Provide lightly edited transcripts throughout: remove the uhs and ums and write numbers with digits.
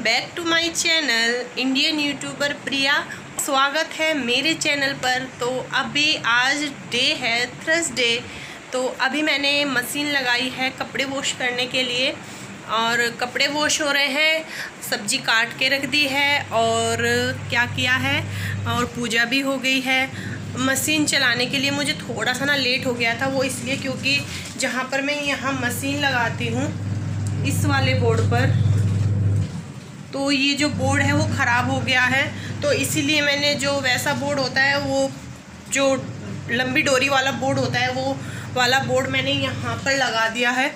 Back to my channel Indian YouTuber Priya. स्वागत है मेरे चैनल पर। तो अभी आज डे है थर्सडे, तो अभी मैंने मशीन लगाई है कपड़े वॉश करने के लिए और कपड़े वॉश हो रहे हैं। सब्जी काट के रख दी है और क्या किया है और पूजा भी हो गई है। मशीन चलाने के लिए मुझे थोड़ा सा लेट हो गया था, वो इसलिए क्योंकि जहाँ पर मैं यहाँ मशीन लगाती हूँ इस वाले बोर्ड पर, तो ये जो बोर्ड है वो ख़राब हो गया है। तो इसीलिए मैंने जो वैसा बोर्ड होता है, वो जो लंबी डोरी वाला बोर्ड होता है, वो वाला बोर्ड मैंने यहाँ पर लगा दिया है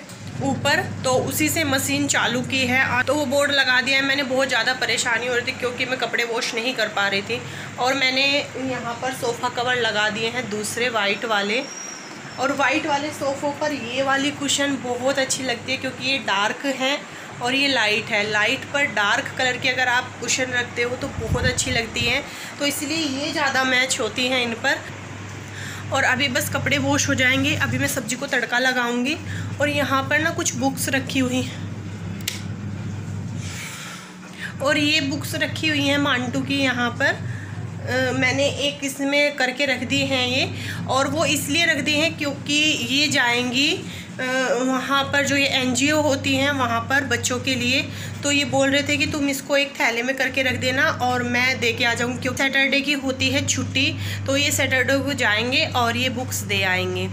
ऊपर, तो उसी से मशीन चालू की है। तो वो बोर्ड लगा दिया है मैंने। बहुत ज़्यादा परेशानी हो रही थी क्योंकि मैं कपड़े वॉश नहीं कर पा रही थी। और मैंने यहाँ पर सोफ़ा कवर लगा दिए हैं दूसरे वाइट वाले, और वाइट वाले सोफ़ों पर ये वाली कुशन बहुत अच्छी लगती है क्योंकि ये डार्क है और ये लाइट है। लाइट पर डार्क कलर की अगर आप कुशन रखते हो तो बहुत अच्छी लगती हैं, तो इसलिए ये ज़्यादा मैच होती हैं इन पर। और अभी बस कपड़े वॉश हो जाएंगे, अभी मैं सब्ज़ी को तड़का लगाऊंगी। और यहाँ पर ना कुछ बुक्स रखी हुई हैं, और ये बुक्स रखी हुई हैं मांटू की। यहाँ पर मैंने एक इसमें करके रख दी हैं ये, और वो इसलिए रख दी हैं क्योंकि ये जाएंगी वहाँ पर जो ये NGO होती हैं वहाँ पर बच्चों के लिए। तो ये बोल रहे थे कि तुम इसको एक थैले में करके रख देना और मैं दे के आ जाऊँगी, क्योंकि सैटरडे की होती है छुट्टी। तो ये सैटरडे को जाएंगे और ये बुक्स दे आएंगे।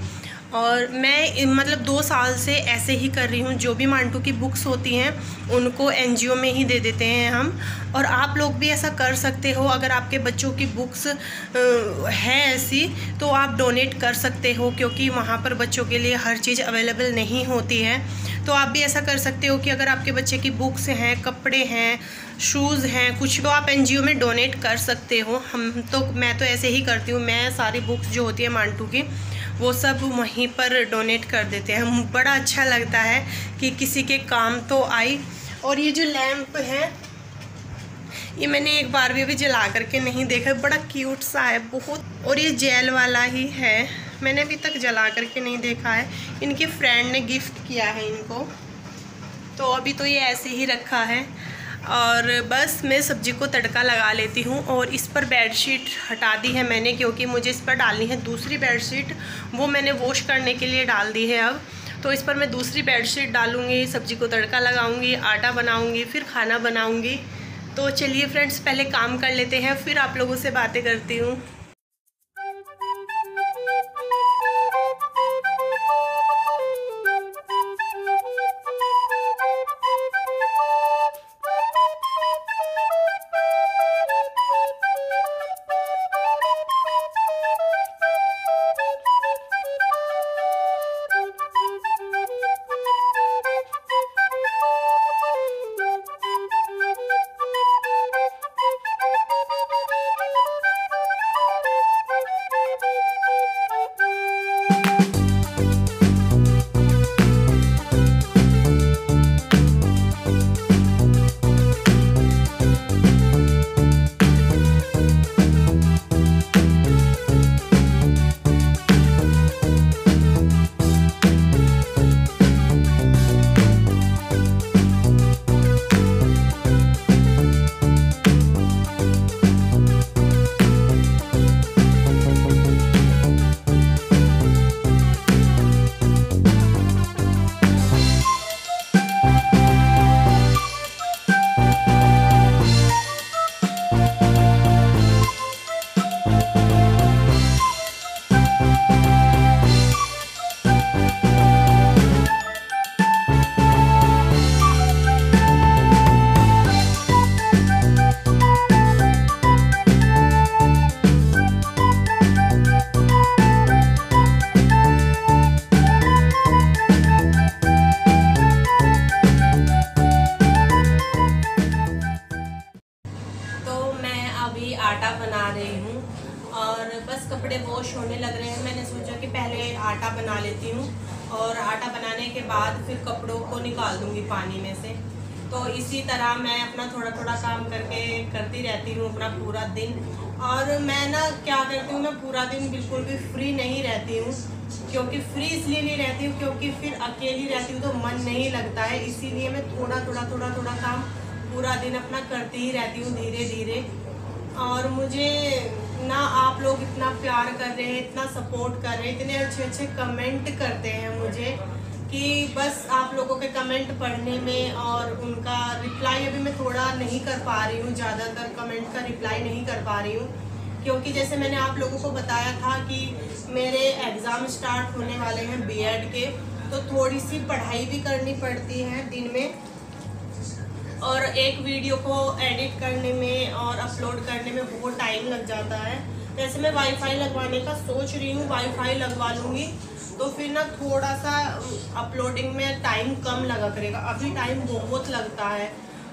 और मैं मतलब 2 साल से ऐसे ही कर रही हूँ। जो भी मांटू की बुक्स होती हैं उनको NGO में ही दे देते हैं हम। और आप लोग भी ऐसा कर सकते हो। अगर आपके बच्चों की बुक्स है ऐसी, तो आप डोनेट कर सकते हो, क्योंकि वहाँ पर बच्चों के लिए हर चीज़ अवेलेबल नहीं होती है। तो आप भी ऐसा कर सकते हो कि अगर आपके बच्चे की बुक्स हैं, कपड़े हैं, शूज़ हैं, कुछ तो आप NGO में डोनेट कर सकते हो। मैं तो ऐसे ही करती हूँ। मैं सारी बुक्स जो होती है मांटू की वो सब वहीं पर डोनेट कर देते हैं। बड़ा अच्छा लगता है कि किसी के काम तो आई। और ये जो लैंप है ये मैंने एक बार भी अभी जला करके नहीं देखा, बड़ा क्यूट सा है बहुत। और ये जेल वाला ही है, मैंने अभी तक जला करके नहीं देखा है। इनकी फ्रेंड ने गिफ्ट किया है इनको, तो अभी तो ये ऐसे ही रखा है। और बस मैं सब्ज़ी को तड़का लगा लेती हूँ। और इस पर बेडशीट हटा दी है मैंने, क्योंकि मुझे इस पर डालनी है दूसरी बेडशीट। वो मैंने वॉश करने के लिए डाल दी है अब। तो इस पर मैं दूसरी बेडशीट डालूँगी, सब्ज़ी को तड़का लगाऊँगी, आटा बनाऊँगी, फिर खाना बनाऊँगी। तो चलिए फ्रेंड्स, पहले काम कर लेते हैं, फिर आप लोगों से बातें करती हूँ। आटा बना रही हूँ और बस कपड़े वॉश होने लग रहे हैं। मैंने सोचा कि पहले आटा बना लेती हूँ और आटा बनाने के बाद फिर कपड़ों को निकाल दूँगी पानी में से। तो इसी तरह मैं अपना थोड़ा थोड़ा काम करती रहती हूँ अपना पूरा दिन। और मैं ना क्या करती हूँ, मैं पूरा दिन बिल्कुल भी फ्री नहीं रहती हूँ, क्योंकि फ्री इसलिए नहीं रहती हूँ क्योंकि फिर अकेली रहती हूँ तो मन नहीं लगता है। इसीलिए मैं थोड़ा थोड़ा काम पूरा दिन अपना करती ही रहती हूँ धीरे धीरे। और मुझे ना आप लोग इतना प्यार कर रहे हैं, इतना सपोर्ट कर रहे हैं, इतने अच्छे अच्छे कमेंट करते हैं मुझे कि बस आप लोगों के कमेंट पढ़ने में और उनका रिप्लाई अभी मैं थोड़ा नहीं कर पा रही हूँ, ज़्यादातर कमेंट का रिप्लाई नहीं कर पा रही हूँ, क्योंकि जैसे मैंने आप लोगों को बताया था कि मेरे एग्ज़ाम स्टार्ट होने वाले हैं बीएड के, तो थोड़ी सी पढ़ाई भी करनी पड़ती है दिन में, और एक वीडियो को एडिट करने में और अपलोड करने में बहुत टाइम लग जाता है। जैसे मैं वाईफाई लगवाने का सोच रही हूँ, वाईफाई लगवा लूँगी तो फिर ना थोड़ा सा अपलोडिंग में टाइम कम लगा करेगा, अभी टाइम बहुत लगता है।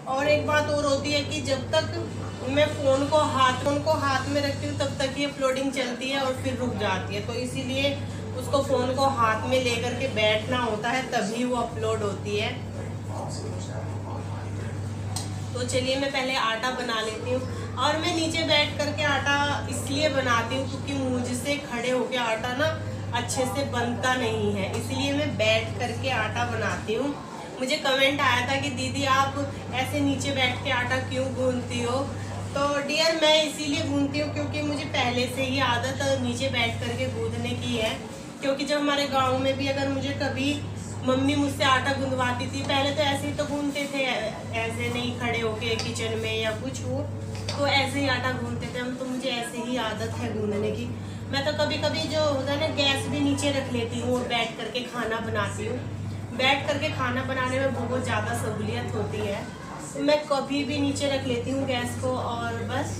और एक बात और होती है कि जब तक मैं फ़ोन को हाथ में रखती हूँ तब तक ही अपलोडिंग चलती है और फिर रुक जाती है, तो इसीलिए उसको फ़ोन को हाथ में लेकर के बैठना होता है तभी वो अपलोड होती है। तो चलिए मैं पहले आटा बना लेती हूँ, और मैं नीचे बैठ करके आटा इसलिए बनाती हूँ क्योंकि मुझसे खड़े होके आटा ना अच्छे से बनता नहीं है, इसलिए मैं बैठ करके आटा बनाती हूँ। मुझे कमेंट आया था कि दीदी आप ऐसे नीचे बैठ के आटा क्यों गूंथती हो, तो डियर मैं इसीलिए गूंथती हूँ क्योंकि मुझे पहले से ही आदत नीचे बैठ करके गूंथने की है। क्योंकि जब हमारे गाँव में भी अगर मुझे कभी मम्मी मुझसे आटा गूंथवाती थी, पहले तो ऐसे ही तो गूंथते थे, ऐसे नहीं खड़े होके किचन में या कुछ हो, तो ऐसे ही आटा गूंथते थे हम, तो मुझे ऐसे ही आदत है गूंथने की। मैं तो कभी कभी जो होता है ना गैस भी नीचे रख लेती हूँ और बैठ करके खाना बनाती हूँ। बैठ करके खाना बनाने में बहुत ज़्यादा सहूलियत होती है, तो मैं कभी भी नीचे रख लेती हूँ गैस को और बस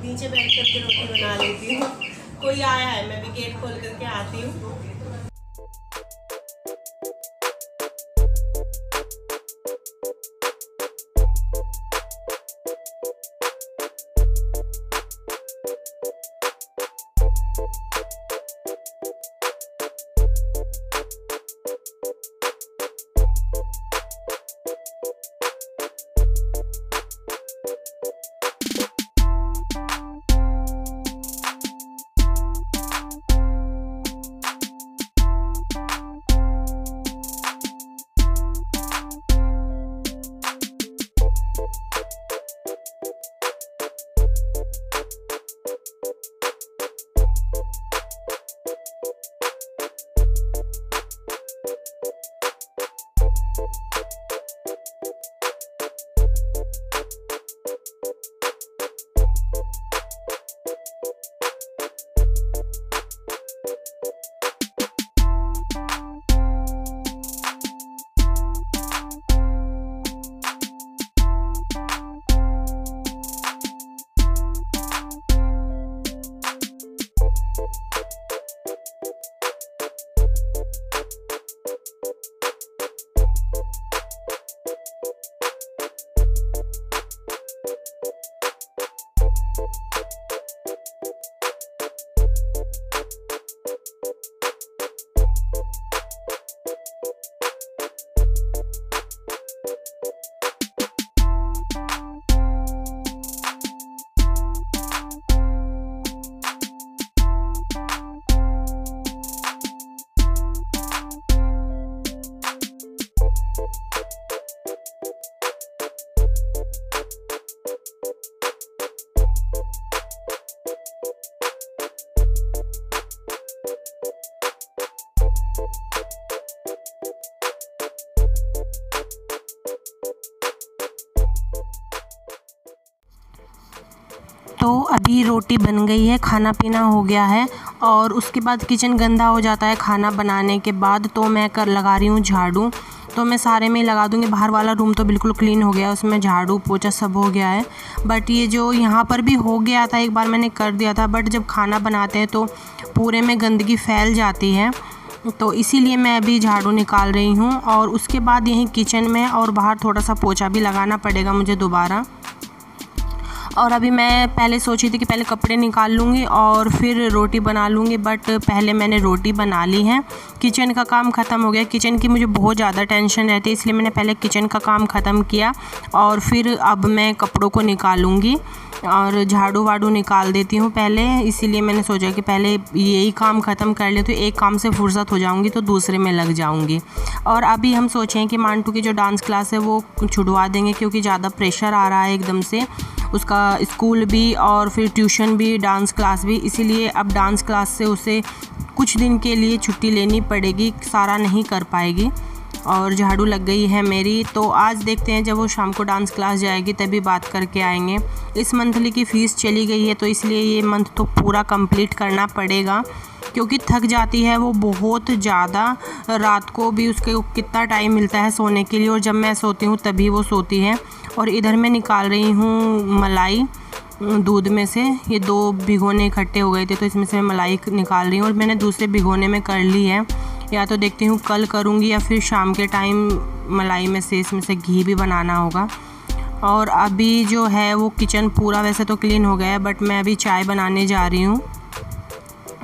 नीचे बैठ करके रोटी बना लेती हूँ। कोई आया है, मैं भी गेट खोल करके आती हूँ। तो अभी रोटी बन गई है, खाना पीना हो गया है और उसके बाद किचन गंदा हो जाता है खाना बनाने के बाद, तो मैं लगा रही हूँ झाड़ू। तो मैं सारे में ही लगा दूँगी। बाहर वाला रूम तो बिल्कुल क्लीन हो गया, उसमें झाड़ू पोछा सब हो गया है, बट ये जो यहाँ पर भी हो गया था, एक बार मैंने कर दिया था, बट जब खाना बनाते हैं तो पूरे में गंदगी फैल जाती है, तो इसीलिए मैं अभी झाड़ू निकाल रही हूँ। और उसके बाद यहीं किचन में और बाहर थोड़ा सा पोछा भी लगाना पड़ेगा मुझे दोबारा। और अभी मैं पहले सोची थी कि पहले कपड़े निकाल लूँगी और फिर रोटी बना लूँगी, बट पहले मैंने रोटी बना ली है। किचन का काम ख़त्म हो गया। किचन की मुझे बहुत ज़्यादा टेंशन रहती है, इसलिए मैंने पहले किचन का काम ख़त्म किया और फिर अब मैं कपड़ों को निकालूँगी और झाड़ू वाड़ू निकाल देती हूँ पहले। इसीलिए मैंने सोचा कि पहले यही काम ख़त्म कर ले, तो एक काम से फुर्सत हो जाऊँगी तो दूसरे में लग जाऊँगी। और अभी हम सोचें कि मांटू की जो डांस क्लास है वो छुड़वा देंगे, क्योंकि ज़्यादा प्रेशर आ रहा है एकदम से, उसका स्कूल भी और फिर ट्यूशन भी, डांस क्लास भी। इसीलिए अब डांस क्लास से उसे कुछ दिन के लिए छुट्टी लेनी पड़ेगी, सारा नहीं कर पाएगी। और झाड़ू लग गई है मेरी, तो आज देखते हैं जब वो शाम को डांस क्लास जाएगी तभी बात करके आएंगे। इस मंथली की फ़ीस चली गई है, तो इसलिए ये मंथ तो पूरा कंप्लीट करना पड़ेगा, क्योंकि थक जाती है वो बहुत ज़्यादा। रात को भी उसके कितना टाइम मिलता है सोने के लिए, और जब मैं सोती हूँ तभी वो सोती है। और इधर मैं निकाल रही हूँ मलाई दूध में से। ये 2 भिगोने इकट्ठे हो गए थे, तो इसमें से मैं मलाई निकाल रही हूँ और मैंने दूसरे भिगोने में कर ली है। या तो देखती हूँ कल करूँगी या फिर शाम के टाइम मलाई में से इसमें से घी भी बनाना होगा। और अभी जो है वो किचन पूरा वैसे तो क्लीन हो गया है, बट मैं अभी चाय बनाने जा रही हूँ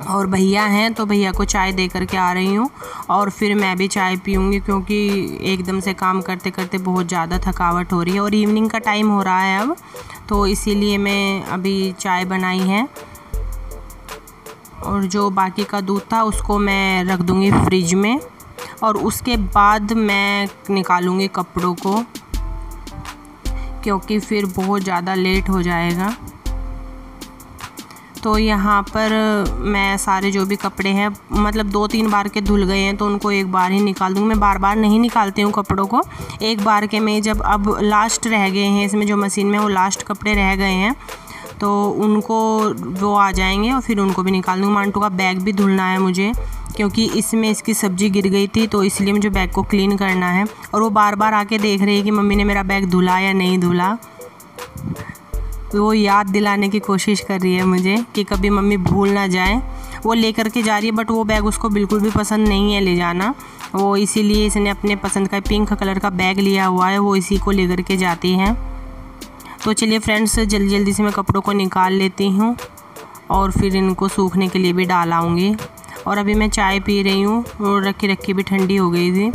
और भैया हैं तो भैया को चाय दे करके आ रही हूँ और फिर मैं भी चाय पीऊँगी, क्योंकि एकदम से काम करते करते बहुत ज़्यादा थकावट हो रही है और इवनिंग का टाइम हो रहा है अब, तो इसीलिए मैं अभी चाय बनाई है। और जो बाकी का दूध था उसको मैं रख दूँगी फ्रिज में और उसके बाद मैं निकालूँगी कपड़ों को, क्योंकि फिर बहुत ज़्यादा लेट हो जाएगा। तो यहाँ पर मैं सारे जो भी कपड़े हैं, मतलब 2-3 बार के धुल गए हैं, तो उनको एक बार ही निकाल दूँगी। मैं बार बार नहीं निकालती हूँ कपड़ों को, एक बार के में जब अब लास्ट रह गए हैं इसमें जो मशीन में वो लास्ट कपड़े रह गए हैं, तो उनको वो आ जाएंगे और फिर उनको भी निकाल दूँगी। मांटू का बैग भी धुलना है मुझे, क्योंकि इसमें इसकी सब्ज़ी गिर गई थी, तो इसलिए मुझे बैग को क्लीन करना है। और वो बार बार आके देख रही है कि मम्मी ने मेरा बैग धुला या नहीं धुला, तो वो याद दिलाने की कोशिश कर रही है मुझे कि कभी मम्मी भूल ना जाए। वो लेकर के जा रही है, बट वो बैग उसको बिल्कुल भी पसंद नहीं है ले जाना, वो इसीलिए इसने अपने पसंद का पिंक कलर का बैग लिया हुआ है, वो इसी को लेकर के जाती हैं। तो चलिए फ्रेंड्स, जल्दी जल्दी से मैं कपड़ों को निकाल लेती हूँ और फिर इनको सूखने के लिए भी डाल आऊँगी। और अभी मैं चाय पी रही हूँ और रखी रखी भी ठंडी हो गई थी।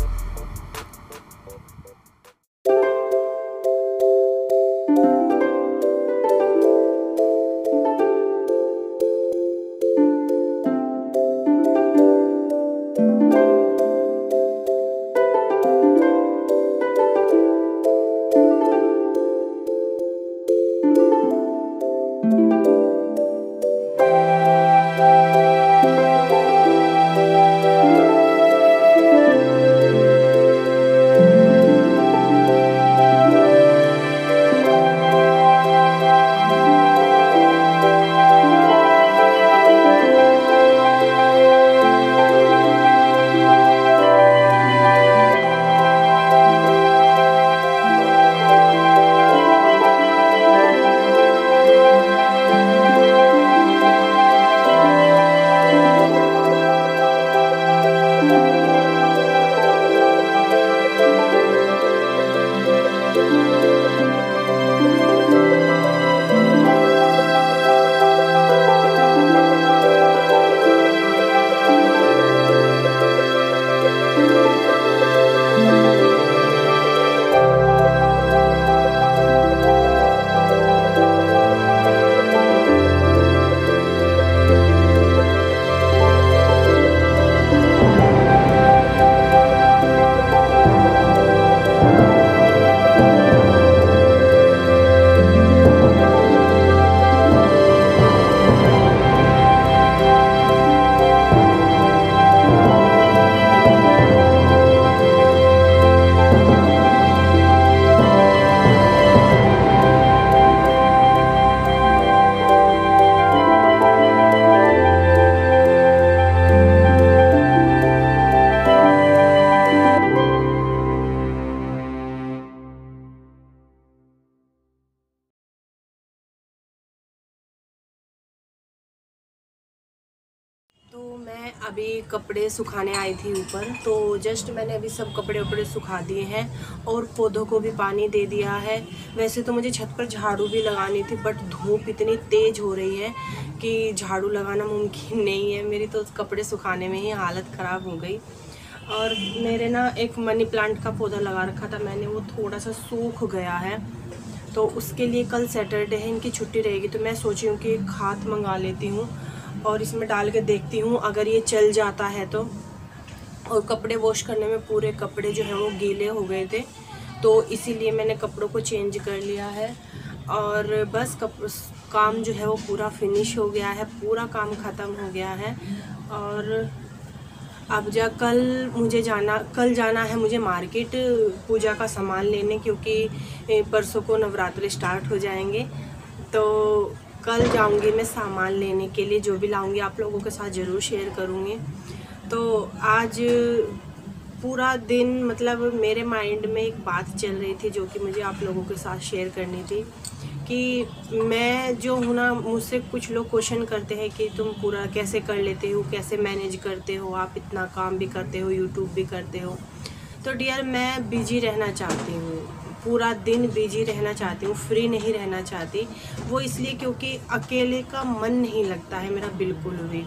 अभी कपड़े सुखाने आई थी ऊपर, तो जस्ट मैंने अभी सब कपड़े वपड़े सुखा दिए हैं और पौधों को भी पानी दे दिया है। वैसे तो मुझे छत पर झाड़ू भी लगानी थी, बट धूप इतनी तेज़ हो रही है कि झाड़ू लगाना मुमकिन नहीं है। मेरी तो कपड़े सुखाने में ही हालत ख़राब हो गई। और मेरे ना एक मनी प्लांट का पौधा लगा रखा था मैंने, वो थोड़ा सा सूख गया है, तो उसके लिए कल सैटरडे है, इनकी छुट्टी रहेगी, तो मैं सोची हूँ कि खाद मंगा लेती हूँ और इसमें डाल के देखती हूँ अगर ये चल जाता है तो। और कपड़े वॉश करने में पूरे कपड़े जो हैं वो गीले हो गए थे, तो इसीलिए मैंने कपड़ों को चेंज कर लिया है। और बस काम जो है वो पूरा फिनिश हो गया है, पूरा काम ख़त्म हो गया है। और अब कल जाना है मुझे मार्केट पूजा का सामान लेने, क्योंकि परसों को नवरात्रि स्टार्ट हो जाएंगे, तो कल जाऊंगी मैं सामान लेने के लिए। जो भी लाऊंगी आप लोगों के साथ ज़रूर शेयर करूंगी। तो आज पूरा दिन मतलब मेरे माइंड में एक बात चल रही थी जो कि मुझे आप लोगों के साथ शेयर करनी थी कि मैं जो हूँ ना, मुझसे कुछ लोग क्वेश्चन करते हैं कि तुम पूरा कैसे कर लेते हो, कैसे मैनेज करते हो, आप इतना काम भी करते हो, यूट्यूब भी करते हो। तो डियर, मैं बिजी रहना चाहती हूँ, पूरा दिन बिजी रहना चाहती हूँ, फ्री नहीं रहना चाहती। वो इसलिए क्योंकि अकेले का मन नहीं लगता है मेरा बिल्कुल भी,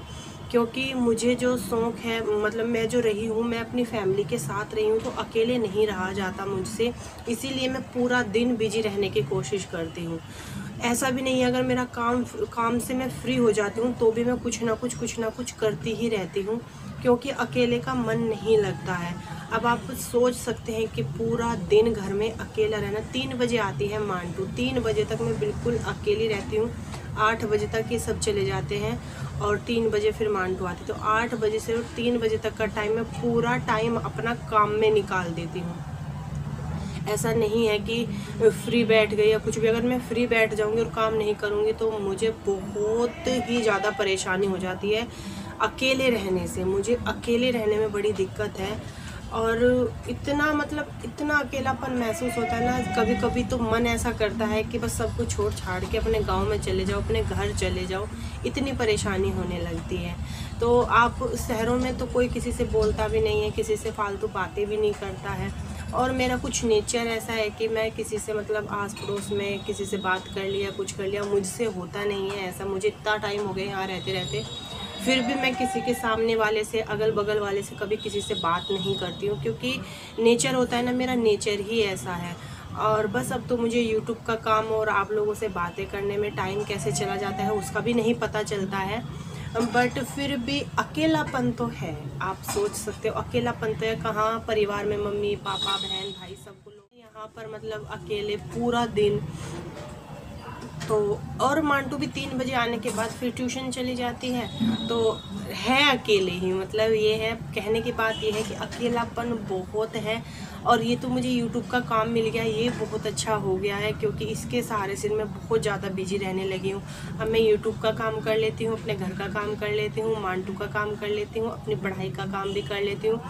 क्योंकि मुझे जो शौक़ है, मतलब मैं जो रही हूँ, मैं अपनी फैमिली के साथ रही हूँ, तो अकेले नहीं रहा जाता मुझसे, इसीलिए मैं पूरा दिन बिजी रहने की कोशिश करती हूँ। ऐसा भी नहीं है, अगर मेरा काम से मैं फ्री हो जाती हूँ तो भी मैं कुछ ना कुछ करती ही रहती हूँ, क्योंकि अकेले का मन नहीं लगता है। अब आप सोच सकते हैं कि पूरा दिन घर में अकेला रहना। 3 बजे आती है मांटू, 3 बजे तक मैं बिल्कुल अकेली रहती हूँ। 8 बजे तक ये सब चले जाते हैं और 3 बजे फिर मांटू आती, तो 8 बजे से 3 बजे तक का टाइम मैं पूरा टाइम अपना काम में निकाल देती हूँ। ऐसा नहीं है कि फ्री बैठ गई या कुछ भी। अगर मैं फ्री बैठ जाऊँगी और काम नहीं करूँगी तो मुझे बहुत ही ज़्यादा परेशानी हो जाती है अकेले रहने से। मुझे अकेले रहने में बड़ी दिक्कत है और इतना अकेलापन महसूस होता है ना, कभी कभी तो मन ऐसा करता है कि बस सब कुछ छोड़ छाड़ के अपने गांव में चले जाओ, अपने घर चले जाओ। इतनी परेशानी होने लगती है। तो आप शहरों में तो कोई किसी से बोलता भी नहीं है, किसी से फालतू बातें भी नहीं करता है। और मेरा कुछ नेचर ऐसा है कि मैं किसी से मतलब आस पड़ोस में किसी से बात कर लिया, कुछ कर लिया, मुझसे होता नहीं है ऐसा। मुझे इतना टाइम हो गया यहाँ रहते रहते, फिर भी मैं किसी के सामने वाले से, अगल बगल वाले से कभी किसी से बात नहीं करती हूँ, क्योंकि नेचर होता है ना, मेरा नेचर ही ऐसा है। और बस अब तो मुझे यूट्यूब का काम और आप लोगों से बातें करने में टाइम कैसे चला जाता है उसका भी नहीं पता चलता है। बट फिर भी अकेलापन तो है। आप सोच सकते हो अकेलापन तो है। कहाँ परिवार में मम्मी पापा बहन भाई सब लोग, यहाँ पर मतलब अकेले पूरा दिन। तो और मांटू भी 3 बजे आने के बाद फिर ट्यूशन चली जाती है, तो है अकेले ही। मतलब ये है, कहने की बात ये है कि अकेलापन बहुत है। और ये तो मुझे यूट्यूब का काम मिल गया, ये बहुत अच्छा हो गया है, क्योंकि इसके सहारे से मैं बहुत ज़्यादा बिजी रहने लगी हूँ। अब मैं यूट्यूब का काम कर लेती हूँ, अपने घर का काम कर लेती हूँ, मांटू का काम कर लेती हूँ, अपनी पढ़ाई का काम भी कर लेती हूँ।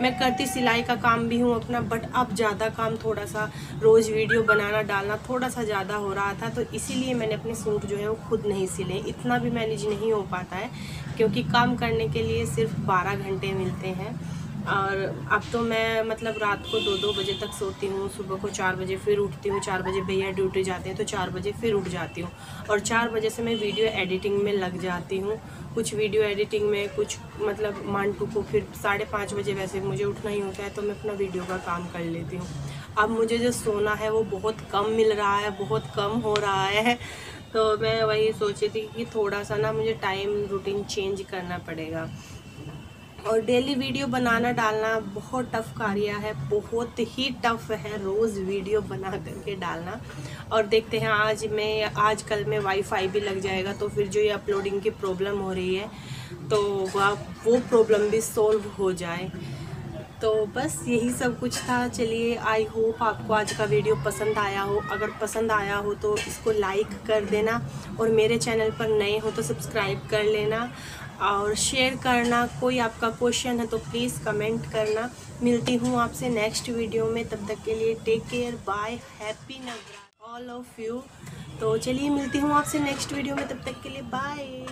मैं करती सिलाई का काम भी हूँ अपना, बट अब ज़्यादा काम थोड़ा सा रोज़ वीडियो बनाना डालना थोड़ा सा ज़्यादा हो रहा था, तो इसीलिए मैंने अपने सूट जो है वो खुद नहीं सिले। इतना भी मैनेज नहीं हो पाता है, क्योंकि काम करने के लिए सिर्फ 12 घंटे मिलते हैं। और अब तो मैं मतलब रात को 2-2 बजे तक सोती हूँ, सुबह को 4 बजे फिर उठती हूँ। 4 बजे भैया ड्यूटी जाते हैं तो 4 बजे फिर उठ जाती हूँ, और 4 बजे से मैं वीडियो एडिटिंग में लग जाती हूँ। कुछ वीडियो एडिटिंग में, कुछ मतलब मांटू को फिर 5:30 बजे वैसे मुझे उठना ही होता है, तो मैं अपना वीडियो का काम कर लेती हूँ। अब मुझे जो सोना है वो बहुत कम मिल रहा है, बहुत कम हो रहा है, तो मैं वही सोची थी कि थोड़ा सा ना मुझे टाइम रूटीन चेंज करना पड़ेगा। और डेली वीडियो बनाना डालना बहुत टफ़ कार्य है, बहुत ही टफ़ है रोज़ वीडियो बना करके डालना। और देखते हैं आजकल में वाईफाई भी लग जाएगा, तो फिर जो ये अपलोडिंग की प्रॉब्लम हो रही है तो वो प्रॉब्लम भी सॉल्व हो जाए। तो बस यही सब कुछ था। चलिए, आई होप आपको आज का वीडियो पसंद आया हो। अगर पसंद आया हो तो इसको लाइक कर देना, और मेरे चैनल पर नए हो तो सब्सक्राइब कर लेना और शेयर करना। कोई आपका क्वेश्चन है तो प्लीज़ कमेंट करना। मिलती हूँ आपसे नेक्स्ट वीडियो में, तब तक के लिए take care, bye, happy Navratra all of you. तो चलिए, मिलती हूँ आपसे नेक्स्ट वीडियो में, तब तक के लिए बाय।